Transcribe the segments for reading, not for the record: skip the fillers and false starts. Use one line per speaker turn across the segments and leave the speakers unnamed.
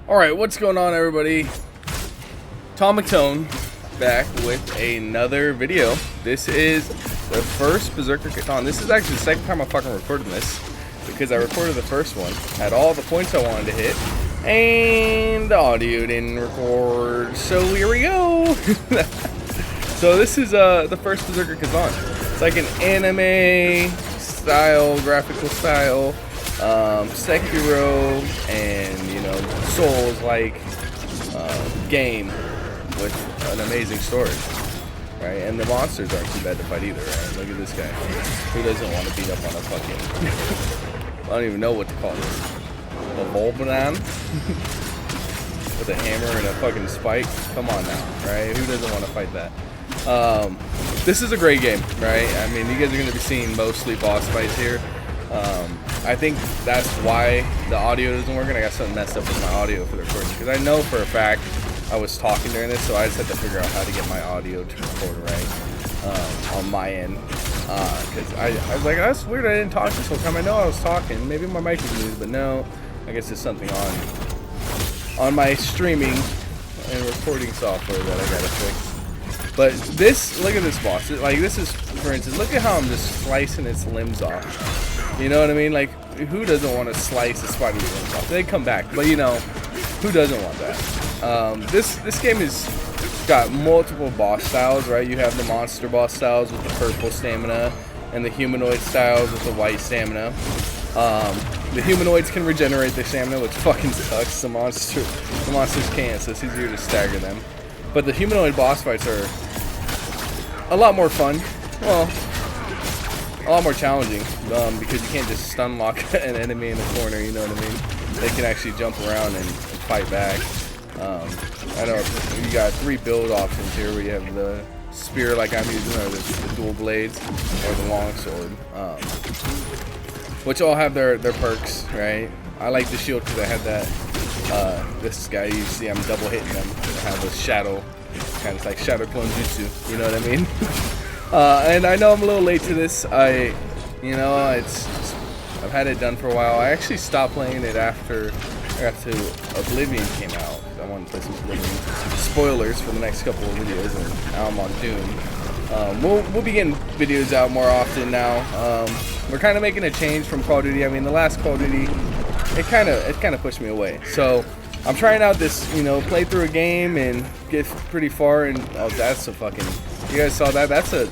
Alright, what's going on, everybody? Tom McTone back with another video. This is the first Berserker Khazan. This is actually the second time I'm fucking recording this, because I recorded the first one, had all the points I wanted to hit, and the audio didn't record, so here we go. So this is the first Berserker Khazan. It's like an anime style, graphical style, Sekiro and, you know, Souls-like game with an amazing story, right? And the monsters aren't too bad to fight either, right? Look at this guy. Who doesn't want to beat up on a fucking... I don't even know what to call this. A Volbanan? With a hammer and a fucking spike? Come on now, right? Who doesn't want to fight that? This is a great game, right? I mean, you guys are going to be seeing mostly boss fights here. I think that's why the audio doesn't work, and I got something messed up with my audio for the recording, because I know for a fact I was talking during this, so I just had to figure out how to get my audio to record right on my end, because I was like, that's weird, I didn't talk this whole time. I know I was talking, maybe my mic was muted, but no, I guess there's something on my streaming and recording software that I gotta fix. But this, look at this boss, like this is, for instance, look at how I'm just slicing its limbs off. You know what I mean? Like, who doesn't want to slice a spider's limbs off? They come back, but you know, who doesn't want that? This game has got multiple boss styles, right? You have the monster boss styles with the purple stamina, and the humanoid styles with the white stamina. The humanoids can regenerate their stamina, which fucking sucks. The monsters can't, so it's easier to stagger them. But the humanoid boss fights are a lot more fun. Well, a lot more challenging, because you can't just stun lock an enemy in the corner, you know what I mean? They can actually jump around and fight back. I know you got 3 build options here, where you have the spear like I'm using, or the dual blades, or the longsword, which all have their perks, right? I like the shield because I had that, this guy, you see I'm double hitting them. I have a shadow, kind of like shadow clone jutsu, you know what I mean? And I know I'm a little late to this. I've had it done for a while. I actually stopped playing it after Oblivion came out. I wanted to play some Oblivion. Spoilers for the next couple of videos, and now I'm on Doom. We'll be getting videos out more often now. We're kind of making a change from Call of Duty. I mean, the last Call of Duty, it kind of pushed me away. So I'm trying out this, you know, play through a game and get pretty far. And oh, that's a fucking. You guys saw that? That's a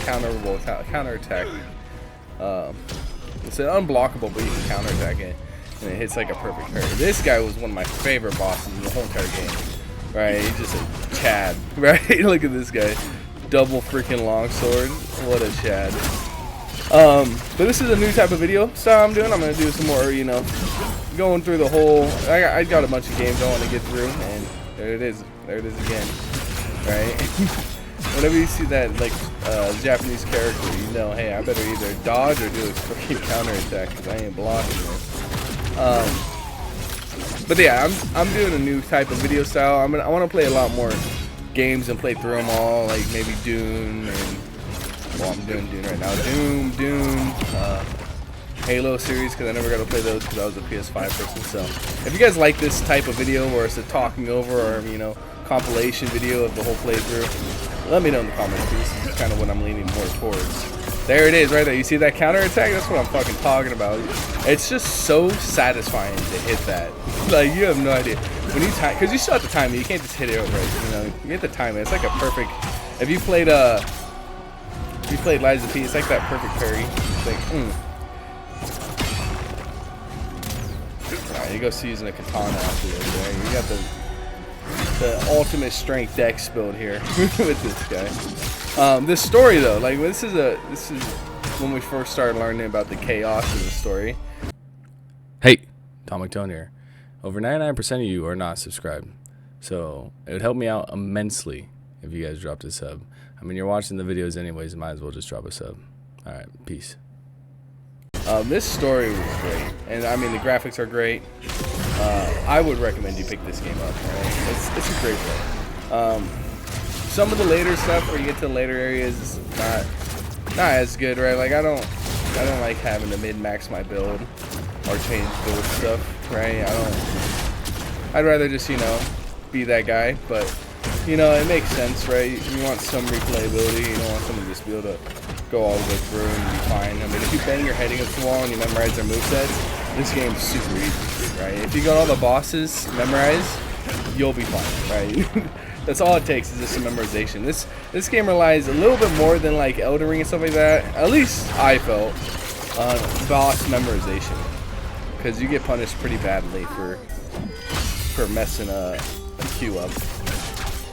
counterattack. It's an unblockable, but you can counterattack it, and it hits like a perfect parry. This guy was one of my favorite bosses in the whole entire game. Right? He's just a Chad. Right? Look at this guy, double freaking longsword. What a Chad. But this is a new type of video style I'm doing. I'm gonna do some more, you know, going through the whole. I got a bunch of games I want to get through, and there it is. There it is again. Right? Whenever you see that, like, Japanese character, you know, hey, I better either dodge or do a freaking counterattack, because I ain't blocking this. But yeah, I'm doing a new type of video style. I want to play a lot more games and play through them all, like maybe Dune, and, well, I'm doing Dune right now. Dune, Halo series, because I never got to play those because I was a PS5 person. So if you guys like this type of video, where it's a talking over or, you know, compilation video of the whole playthrough, let me know in the comments, because this is kind of what I'm leaning more towards. There it is, right there. You see that counterattack? That's what I'm fucking talking about. It's just so satisfying to hit that. Like, you have no idea. When you time, because you still have to time it. You can't just hit it outright. You know, you get the time it. It's like a perfect. If you played Lies of P, it's like that perfect parry. It's like, Alright, you go see using a katana after this, right? You got the ultimate strength dex build here with this guy. This story though, like this is when we first started learning about the chaos of the story. Hey, Tom McTone here. Over 99% of you are not subscribed, so it would help me out immensely if you guys dropped a sub. I mean, you're watching the videos anyways, might as well just drop a sub. All right, peace. This story was great, and I mean the graphics are great. I would recommend you pick this game up. Right? It's a great play. Some of the later stuff, where you get to the later areas, is not as good, right? Like I don't like having to min-max my build or change build stuff, right? I'd rather just, you know, be that guy, but, you know, it makes sense, right? You want some replayability. You don't want someone to just be able to go all the way through and be fine. I mean, if you bang your head against the wall and you memorize their movesets, this game's super easy, right? If you got all the bosses memorized, you'll be fine, right? That's all it takes is just some memorization. This game relies a little bit more than like Elden Ring and stuff like that. At least I felt on boss memorization, because you get punished pretty badly for messing a queue up,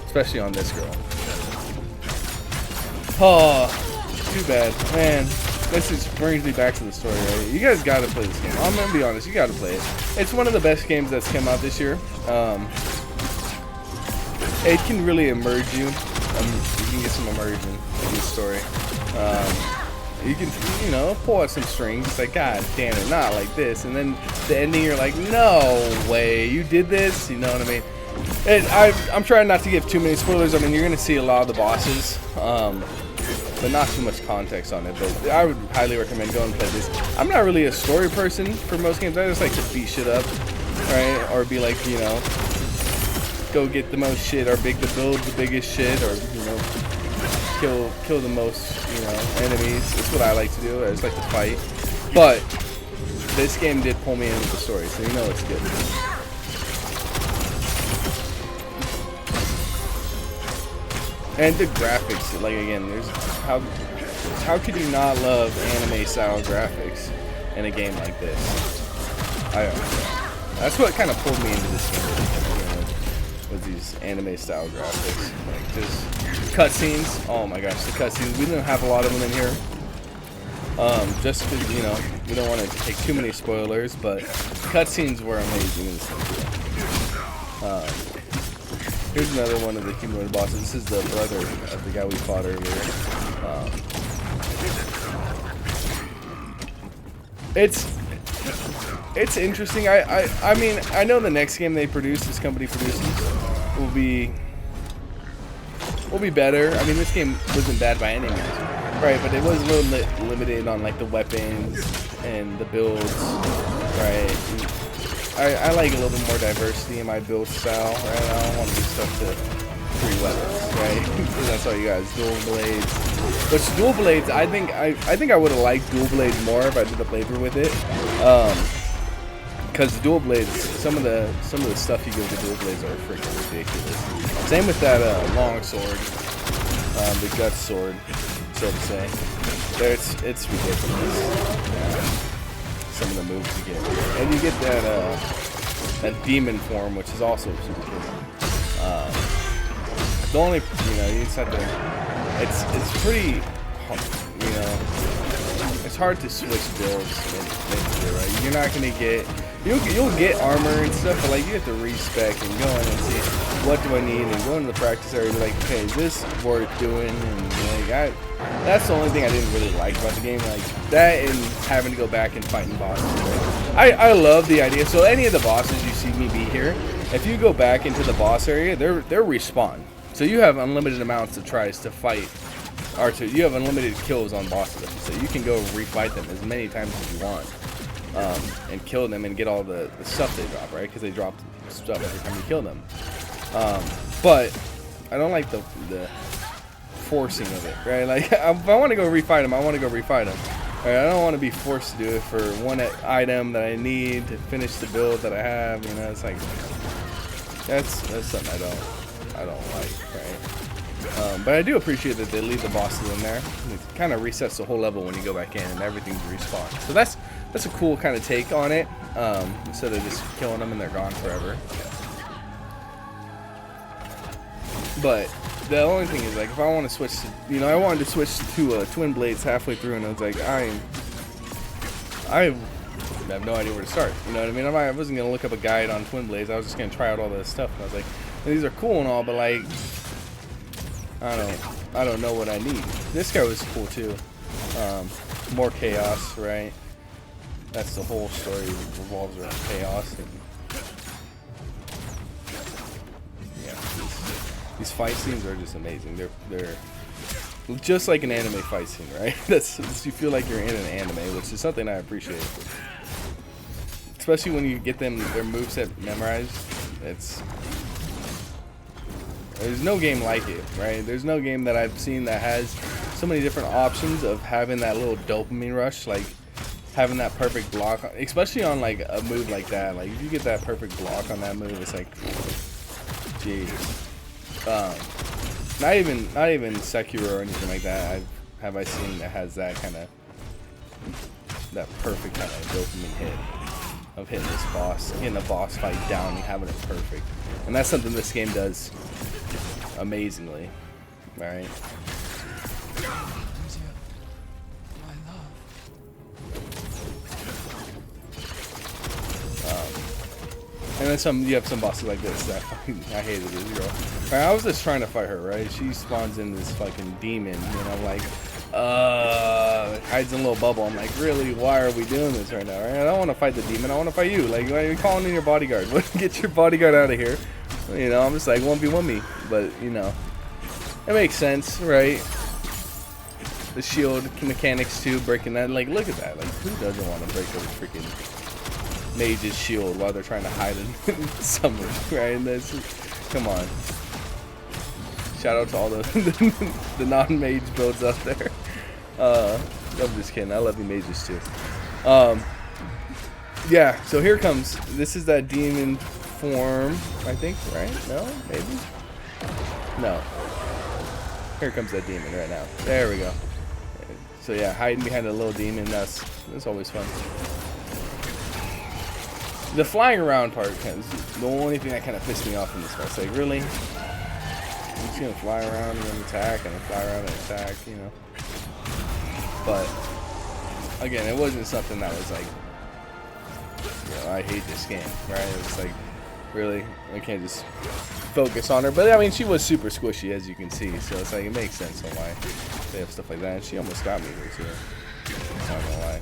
especially on this girl. Oh, too bad, man. This just brings me back to the story, right? You guys gotta play this game. I'm gonna be honest, you gotta play it. It's one of the best games that's come out this year. It can really immerse you. You can get some immersion in the story. You can, you know, pull out some strings. It's like, God damn it, not like this. And then the ending, you're like, no way, you did this. You know what I mean? I'm trying not to give too many spoilers. I mean, you're gonna see a lot of the bosses, but not too much context on it. But I would highly recommend going and play this. I'm not really a story person for most games. I just like to beat shit up, right? Or be like, you know, go get the most shit, or build the biggest shit, or, you know, kill the most, you know, enemies. That's what I like to do. I just like to fight. But this game did pull me into the story, so you know it's good. And the graphics, like, again, there's how could you not love anime style graphics in a game like this? I don't know. That's what kind of pulled me into this game, you know, with these anime style graphics. Like, just cutscenes. Oh my gosh, the cutscenes. We didn't have a lot of them in here. Just because, you know, we don't want to take too many spoilers, but cutscenes were amazing in this game too. Here's another one of the humanoid bosses. This is the brother of the guy we fought earlier. It's interesting. I mean, I know the next game this company produces, will be better. I mean, this game wasn't bad by any means, right? But it was a little limited on like the weapons and the builds, right? I like a little bit more diversity in my build style, right? I don't want to be stuck to 3 weapons, right? Because that's all you guys, dual blades. Which dual blades, I think I would have liked dual blades more if I did the playthrough with it. Because dual blades, some of the stuff you give to dual blades are freaking ridiculous. Same with that long sword, the gut sword, so to say. It's ridiculous. Some of the moves you get, and you get that demon form, which is also super cool. The only, you know, you just have to. It's pretty, you know, it's hard to switch builds in, right? You're not gonna get. You'll get armor and stuff, but like you have to respec and go in and see what do I need, and go into the practice area and be like, okay, is this worth doing? And like that's the only thing I didn't really like about the game, like that, and having to go back and fighting bosses. Right? I love the idea. So any of the bosses you see me beat here, if you go back into the boss area, they're respawn. So you have unlimited amounts of tries to fight, or you have unlimited kills on bosses. So you can go refight them as many times as you want. And kill them and get all the stuff they drop, right? Because they drop stuff every time you kill them. But I don't like the forcing of it, right? Like, if I want to go refight them, I want to go refight them. Right? I don't want to be forced to do it for one item that I need to finish the build that I have. You know, it's like that's something I don't like, right? But I do appreciate that they leave the bosses in there. It kind of resets the whole level when you go back in, and everything's respawned. So that's a cool kind of take on it, instead of just killing them and they're gone forever. But the only thing is, like, if I want to switch to, you know, I wanted to switch to twin blades halfway through, and I was like, I have no idea where to start. You know what I mean? I wasn't gonna look up a guide on twin blades. I was just gonna try out all this stuff, and I was like, these are cool and all, but like, I don't know what I need. This guy was cool too. More chaos, right? That's the whole story, revolves around chaos. And yeah, these fight scenes are just amazing. They're just like an anime fight scene, right? You feel like you're in an anime, which is something I appreciate. Especially when you get their moveset memorized. there's no game like it, right? There's no game that I've seen that has so many different options of having that little dopamine rush, like having that perfect block, especially on like a move like that. Like if you get that perfect block on that move, it's like, geez. Not even Sekiro or anything like that have I seen that has that kind of, that perfect kind of dopamine hit of hitting this boss, getting a boss fight down and having it perfect. And that's something this game does amazingly. Alright. And then you have some bosses like this that I hated this girl. Right, I was just trying to fight her, right? She spawns in this fucking demon, and I'm like, hides in a little bubble. I'm like, really? Why are we doing this right now? Right? I don't want to fight the demon. I want to fight you. Like, why are you calling in your bodyguard? Get your bodyguard out of here. You know, I'm just like, 1v1 me. But, you know, it makes sense, right? The shield mechanics too, breaking that. Like, look at that. Like, who doesn't want to break a freaking mage's shield while they're trying to hide in summer, right? And that's, come on. Shout out to all the non-mage builds out there. I'm just kidding. I love you mages too. Yeah, so here comes. This is that demon form, I think, right? No? Maybe? No. Here comes that demon right now. There we go. So yeah, hiding behind a little demon, that's always fun. The flying around part is the only thing that kind of pissed me off in this fight. It's like, really? I'm just gonna fly around and attack, and fly around and attack, you know? But, again, it wasn't something that was like, you know, I hate this game, right? It was like, really? I can't just focus on her. But, I mean, she was super squishy, as you can see. So, it's like, it makes sense on why they have stuff like that. And she almost got me here, too. I'm not gonna lie.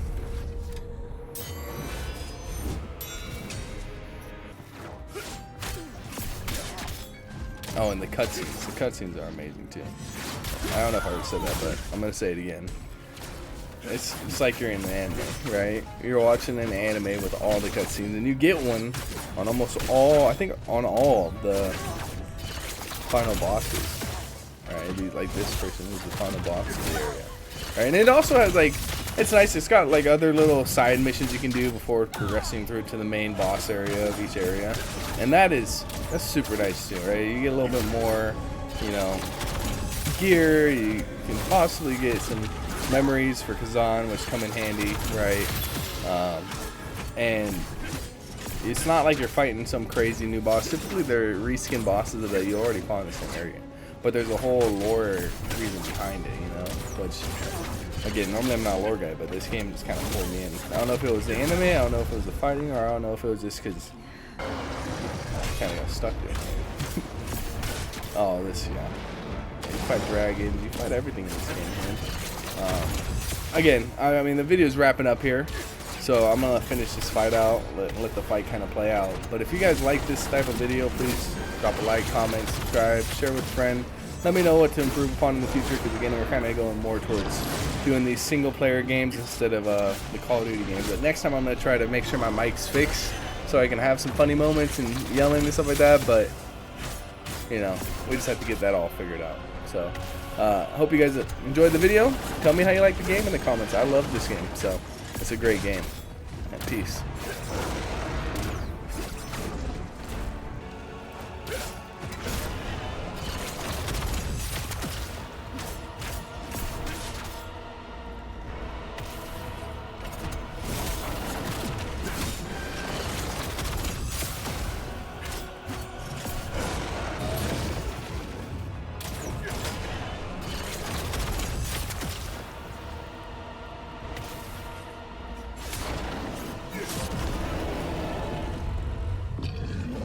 Oh, and the cutscenes. The cutscenes are amazing, too. I don't know if I already said that, but I'm going to say it again. It's like you're in an anime, right? You're watching an anime with all the cutscenes, and you get one on almost all, I think on all the final bosses. Alright, like this person is the final boss of the area. Alright, and it also has like, it's nice, it's got like other little side missions you can do before progressing through to the main boss area of each area. And that's super nice too, right? You get a little bit more, you know, gear, you can possibly get some memories for Khazan, which come in handy, right? And it's not like you're fighting some crazy new boss. Typically, they're reskin bosses that you already fought in the same area. But there's a whole lore reason behind it, you know? Which, again, normally I'm not a lore guy, but this game just kind of pulled me in. I don't know if it was the anime, I don't know if it was the fighting, or I don't know if it was just because I kind of got stuck there. Oh, this, yeah. You fight dragons, you fight everything in this game, man. Again, I mean, the video is wrapping up here, so I'm gonna finish this fight out, let the fight kind of play out. But if you guys like this type of video, please drop a like, comment, subscribe, share with a friend. Let me know what to improve upon in the future, because again, we're kind of going more towards doing these single player games instead of the Call of Duty games. But next time I'm gonna try to make sure my mic's fixed so I can have some funny moments and yelling and stuff like that. But you know, we just have to get that all figured out. So hope you guys enjoyed the video. Tell me how you like the game in the comments. I love this game, so it's a great game. And peace.